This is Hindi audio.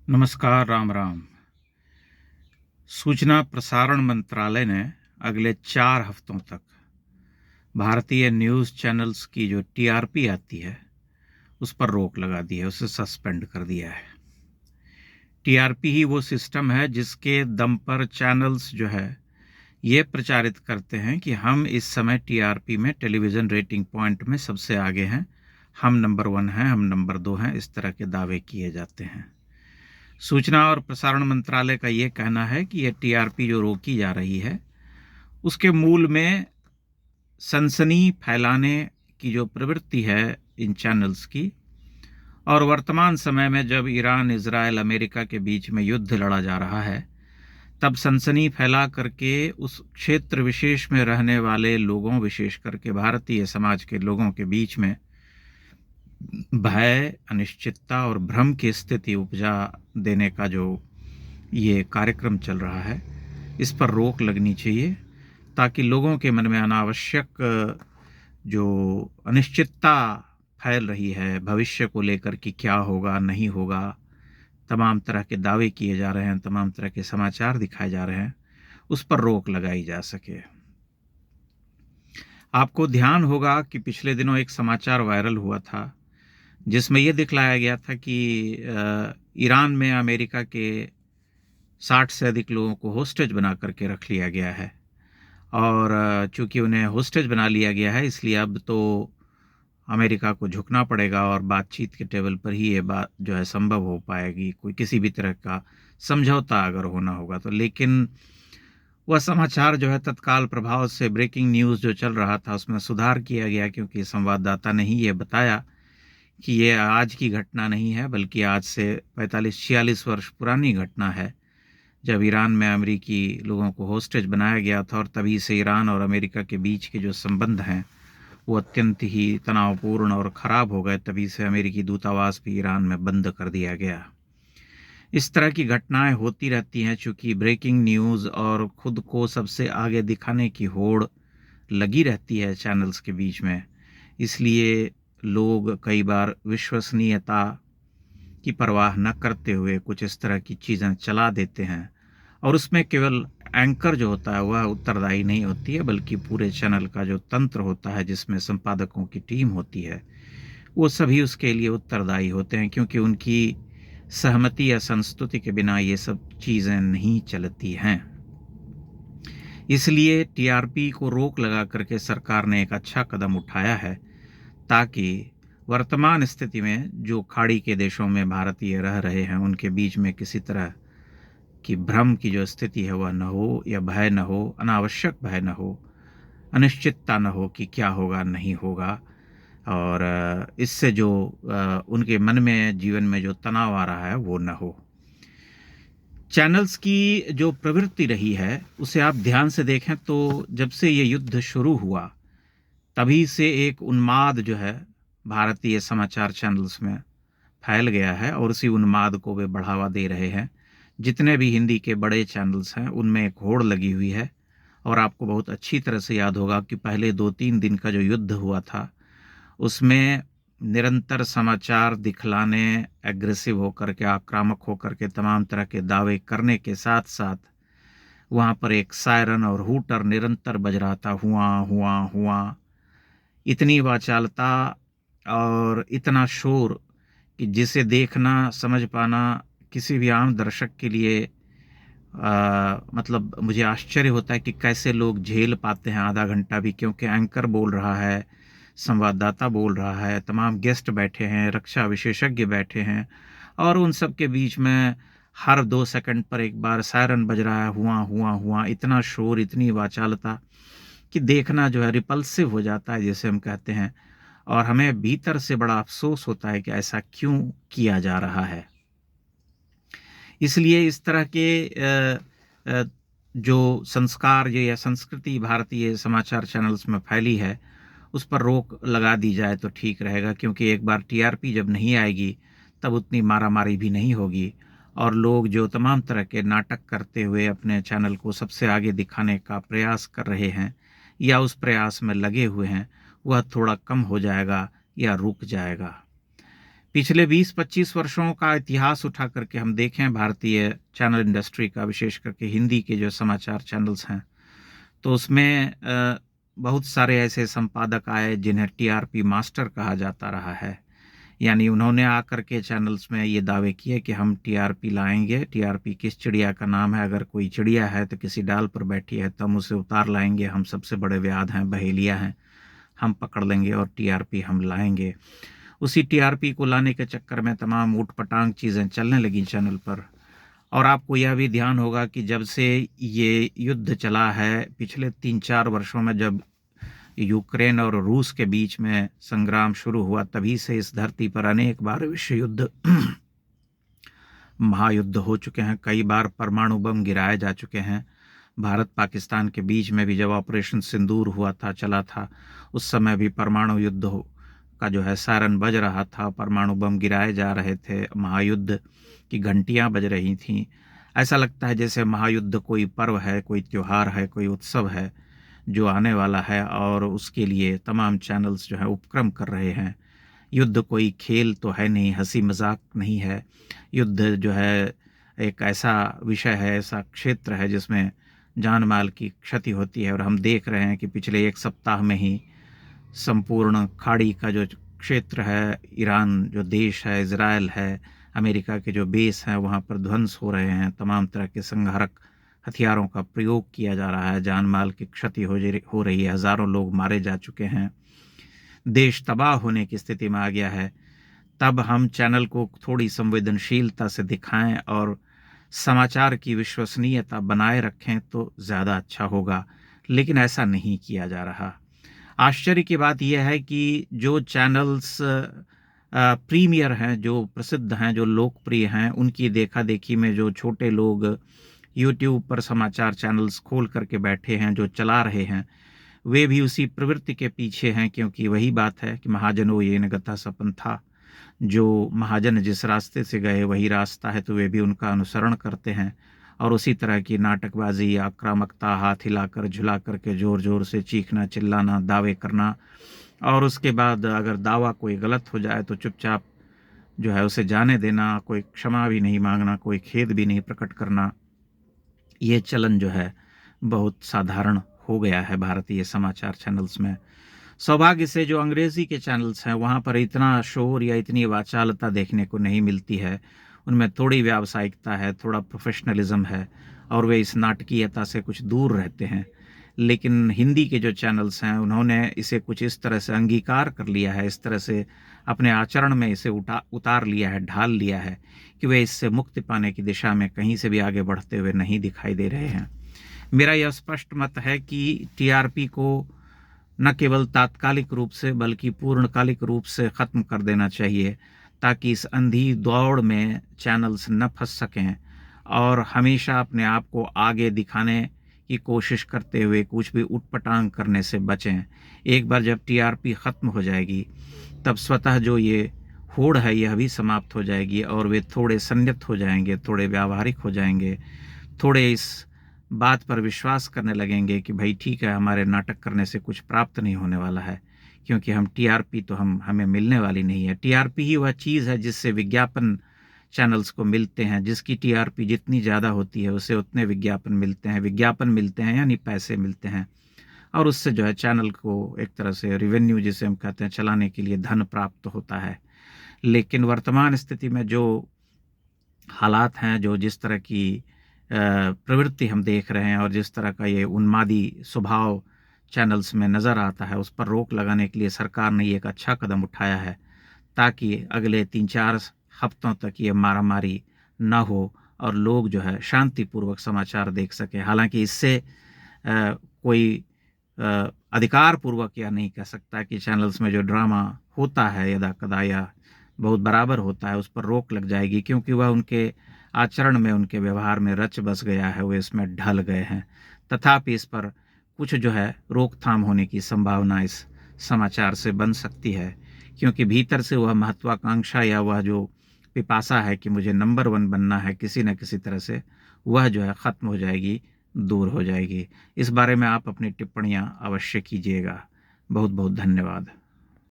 नमस्कार, राम राम। सूचना प्रसारण मंत्रालय ने अगले 4 हफ्तों तक भारतीय न्यूज़ चैनल्स की जो टीआरपी आती है, उस पर रोक लगा दी है, उसे सस्पेंड कर दिया है। टीआरपी ही वो सिस्टम है जिसके दम पर चैनल्स जो है, ये प्रचारित करते हैं कि हम इस समय टीआरपी में टेलीविज़न रेटिंग पॉइंट में सबसे आगे हैं, हम नंबर 1 हैं, हम नंबर 2 हैं, इस तरह के दावे किए जाते हैं। सूचना और प्रसारण मंत्रालय का ये कहना है कि ये टीआरपी जो रोकी जा रही है, उसके मूल में सनसनी फैलाने की जो प्रवृत्ति है इन चैनल्स की, और वर्तमान समय में जब ईरान, इज़राइल, अमेरिका के बीच में युद्ध लड़ा जा रहा है, तब सनसनी फैला करके उस क्षेत्र विशेष में रहने वाले लोगों, विशेष करके भारतीय समाज के लोगों के बीच में भय, अनिश्चितता और भ्रम की स्थिति उपजा देने का जो ये कार्यक्रम चल रहा है, इस पर रोक लगनी चाहिए ताकि लोगों के मन में अनावश्यक जो अनिश्चितता फैल रही है भविष्य को लेकर कि क्या होगा, नहीं होगा, तमाम तरह के दावे किए जा रहे हैं, तमाम तरह के समाचार दिखाए जा रहे हैं, उस पर रोक लगाई जा सके। आपको ध्यान होगा कि पिछले दिनों एक समाचार वायरल हुआ था, जिसमें ये दिखलाया गया था कि ईरान में अमेरिका के 60 से अधिक लोगों को होस्टेज बना करके रख लिया गया है, और चूंकि उन्हें होस्टेज बना लिया गया है, इसलिए अब तो अमेरिका को झुकना पड़ेगा और बातचीत के टेबल पर ही ये बात जो है संभव हो पाएगी, कोई किसी भी तरह का समझौता अगर होना होगा तो। लेकिन वह समाचार जो है तत्काल प्रभाव से, ब्रेकिंग न्यूज़ जो चल रहा था, उसमें सुधार किया गया, क्योंकि संवाददाता ने ही ये बताया कि ये आज की घटना नहीं है, बल्कि आज से 45-46 वर्ष पुरानी घटना है, जब ईरान में अमेरिकी लोगों को होस्टेज बनाया गया था, और तभी से ईरान और अमेरिका के बीच के जो संबंध हैं वो अत्यंत ही तनावपूर्ण और ख़राब हो गए। तभी से अमेरिकी दूतावास भी ईरान में बंद कर दिया गया। इस तरह की घटनाएं होती रहती हैं, चूँकि ब्रेकिंग न्यूज़ और ख़ुद को सबसे आगे दिखाने की होड़ लगी रहती है चैनल्स के बीच में, इसलिए लोग कई बार विश्वसनीयता की परवाह न करते हुए कुछ इस तरह की चीज़ें चला देते हैं, और उसमें केवल एंकर जो होता है वह उत्तरदायी नहीं होती है, बल्कि पूरे चैनल का जो तंत्र होता है, जिसमें संपादकों की टीम होती है, वो सभी उसके लिए उत्तरदायी होते हैं, क्योंकि उनकी सहमति या संस्तुति के बिना ये सब चीज़ें नहीं चलती हैं। इसलिए टीआरपी को रोक लगा करके सरकार ने एक अच्छा कदम उठाया है, ताकि वर्तमान स्थिति में जो खाड़ी के देशों में भारतीय रह रहे हैं, उनके बीच में किसी तरह की भ्रम की जो स्थिति है वह न हो, या भय न हो, अनावश्यक भय न हो, अनिश्चितता न हो कि क्या होगा, नहीं होगा, और इससे जो उनके मन में, जीवन में जो तनाव आ रहा है वो न हो। चैनल्स की जो प्रवृत्ति रही है उसे आप ध्यान से देखें तो जब से ये युद्ध शुरू हुआ, तभी से एक उन्माद जो है भारतीय समाचार चैनल्स में फैल गया है, और उसी उन्माद को वे बढ़ावा दे रहे हैं। जितने भी हिंदी के बड़े चैनल्स हैं उनमें एक होड़ लगी हुई है, और आपको बहुत अच्छी तरह से याद होगा कि पहले 2-3 दिन का जो युद्ध हुआ था, उसमें निरंतर समाचार दिखलाने, एग्रेसिव होकर के, आक्रामक होकर के तमाम तरह के दावे करने के साथ साथ वहाँ पर एक सायरन और हूटर निरंतर बज रहा था, हुआ हुआ हुआ। इतनी वाचालता और इतना शोर कि जिसे देखना, समझ पाना किसी भी आम दर्शक के लिए मतलब मुझे आश्चर्य होता है कि कैसे लोग झेल पाते हैं आधा घंटा भी, क्योंकि एंकर बोल रहा है, संवाददाता बोल रहा है, तमाम गेस्ट बैठे हैं, रक्षा विशेषज्ञ बैठे हैं, और उन सब के बीच में हर 2 सेकंड पर एक बार सायरन बज रहा है, हुआ हुआ हुआ। इतना शोर, इतनी वाचालता कि देखना जो है रिपल्सिव हो जाता है, जैसे हम कहते हैं, और हमें भीतर से बड़ा अफसोस होता है कि ऐसा क्यों किया जा रहा है। इसलिए इस तरह के जो संस्कार या संस्कृति भारतीय समाचार चैनल्स में फैली है, उस पर रोक लगा दी जाए तो ठीक रहेगा, क्योंकि एक बार टीआरपी जब नहीं आएगी तब उतनी मारामारी भी नहीं होगी, और लोग जो तमाम तरह के नाटक करते हुए अपने चैनल को सबसे आगे दिखाने का प्रयास कर रहे हैं या उस प्रयास में लगे हुए हैं, वह थोड़ा कम हो जाएगा या रुक जाएगा। पिछले 20-25 वर्षों का इतिहास उठा करके हम देखें भारतीय चैनल इंडस्ट्री का, विशेष करके हिंदी के जो समाचार चैनल्स हैं, तो उसमें बहुत सारे ऐसे संपादक आए जिन्हें टीआरपी मास्टर कहा जाता रहा है। यानी उन्होंने आकर के चैनल्स में ये दावे किए कि हम टीआरपी लाएंगे। टीआरपी किस चिड़िया का नाम है? अगर कोई चिड़िया है तो किसी डाल पर बैठी है तो हम उसे उतार लाएंगे। हम सबसे बड़े व्याध हैं, बहेलिया हैं, हम पकड़ लेंगे और टीआरपी हम लाएंगे। उसी टीआरपी को लाने के चक्कर में तमाम ऊटपटांग चीज़ें चलने लगी चैनल पर। और आपको यह भी ध्यान होगा कि जब से ये युद्ध चला है पिछले 3-4 वर्षों में, जब यूक्रेन और रूस के बीच में संग्राम शुरू हुआ, तभी से इस धरती पर अनेक बार विश्व युद्ध महायुद्ध हो चुके हैं। कई बार परमाणु बम गिराए जा चुके हैं। भारत पाकिस्तान के बीच में भी जब ऑपरेशन सिंदूर हुआ था, चला था, उस समय भी परमाणु युद्ध का जो है सायरन बज रहा था, परमाणु बम गिराए जा रहे थे, महायुद्ध की घंटियां बज रही थीं। ऐसा लगता है जैसे महायुद्ध कोई पर्व है, कोई त्योहार है, कोई उत्सव है जो आने वाला है, और उसके लिए तमाम चैनल्स जो है उपक्रम कर रहे हैं। युद्ध कोई खेल तो है नहीं, हंसी मजाक नहीं है। युद्ध जो है एक ऐसा विषय है, ऐसा क्षेत्र है जिसमें जान माल की क्षति होती है। और हम देख रहे हैं कि पिछले 1 सप्ताह में ही संपूर्ण खाड़ी का जो क्षेत्र है, ईरान जो देश है, इजराइल है, अमेरिका के जो बेस हैं, वहाँ पर ध्वंस हो रहे हैं। तमाम तरह के संहारक हथियारों का प्रयोग किया जा रहा है। जान माल की क्षति हो रही है। हज़ारों लोग मारे जा चुके हैं। देश तबाह होने की स्थिति में आ गया है। तब हम चैनल को थोड़ी संवेदनशीलता से दिखाएं और समाचार की विश्वसनीयता बनाए रखें तो ज़्यादा अच्छा होगा, लेकिन ऐसा नहीं किया जा रहा। आश्चर्य की बात यह है कि जो चैनल्स प्रीमियर हैं, जो प्रसिद्ध हैं, जो लोकप्रिय हैं, उनकी देखा देखी में जो छोटे लोग यूट्यूब पर समाचार चैनल्स खोल करके बैठे हैं, जो चला रहे हैं, वे भी उसी प्रवृत्ति के पीछे हैं। क्योंकि वही बात है कि महाजनों ये न गथा सपन था। जो महाजन जिस रास्ते से गए वही रास्ता है, तो वे भी उनका अनुसरण करते हैं और उसी तरह की नाटकबाजी, आक्रामकता, हाथ हिलाकर झुला करके जोर जोर से चीखना, चिल्लाना, दावे करना, और उसके बाद अगर दावा कोई गलत हो जाए तो चुपचाप जो है उसे जाने देना, कोई क्षमा भी नहीं मांगना, कोई खेद भी नहीं प्रकट करना। ये चलन जो है बहुत साधारण हो गया है भारतीय समाचार चैनल्स में। सौभाग्य से जो अंग्रेजी के चैनल्स हैं वहाँ पर इतना शोर या इतनी वाचालता देखने को नहीं मिलती है। उनमें थोड़ी व्यावसायिकता है, थोड़ा प्रोफेशनलिज्म है, और वे इस नाटकीयता से कुछ दूर रहते हैं। लेकिन हिंदी के जो चैनल्स हैं उन्होंने इसे कुछ इस तरह से अंगीकार कर लिया है, इस तरह से अपने आचरण में इसे उतार लिया है, ढाल लिया है कि वे इससे मुक्ति पाने की दिशा में कहीं से भी आगे बढ़ते हुए नहीं दिखाई दे रहे हैं। मेरा यह स्पष्ट मत है कि टीआरपी को न केवल तात्कालिक रूप से बल्कि पूर्णकालिक रूप से ख़त्म कर देना चाहिए, ताकि इस अंधी दौड़ में चैनल्स न फंस सकें और हमेशा अपने आप को आगे दिखाने की कोशिश करते हुए कुछ भी उटपटांग करने से बचें। एक बार जब टीआरपी ख़त्म हो जाएगी तब स्वतः जो ये होड़ है यह भी समाप्त हो जाएगी और वे थोड़े संयत हो जाएंगे, थोड़े व्यावहारिक हो जाएंगे, थोड़े इस बात पर विश्वास करने लगेंगे कि भाई ठीक है, हमारे नाटक करने से कुछ प्राप्त नहीं होने वाला है, क्योंकि हम टीआरपी तो हमें मिलने वाली नहीं है। टीआरपी ही वह चीज़ है जिससे विज्ञापन चैनल्स को मिलते हैं। जिसकी टीआरपी जितनी ज़्यादा होती है उसे उतने विज्ञापन मिलते हैं। विज्ञापन मिलते हैं यानी पैसे मिलते हैं, और उससे जो है चैनल को एक तरह से रिवेन्यू जिसे हम कहते हैं चलाने के लिए धन प्राप्त होता है। लेकिन वर्तमान स्थिति में जो हालात हैं, जो जिस तरह की प्रवृत्ति हम देख रहे हैं और जिस तरह का ये उन्मादी स्वभाव चैनल्स में नज़र आता है, उस पर रोक लगाने के लिए सरकार ने एक अच्छा कदम उठाया है, ताकि अगले 3-4 हफ्तों तक ये मारामारी ना हो और लोग जो है शांतिपूर्वक समाचार देख सकें। हालांकि इससे कोई अधिकार पूर्वक या नहीं कह सकता कि चैनल्स में जो ड्रामा होता है यदा कदा या बहुत बराबर होता है उस पर रोक लग जाएगी, क्योंकि वह उनके आचरण में, उनके व्यवहार में रच बस गया है, वे इसमें ढल गए हैं। तथापि इस पर कुछ जो है रोकथाम होने की संभावना इस समाचार से बन सकती है, क्योंकि भीतर से वह महत्वाकांक्षा या वह जो पिपासा है कि मुझे नंबर 1 बनना है किसी न किसी तरह से, वह जो है ख़त्म हो जाएगी, दूर हो जाएगी। इस बारे में आप अपनी टिप्पणियाँ अवश्य कीजिएगा। बहुत बहुत धन्यवाद।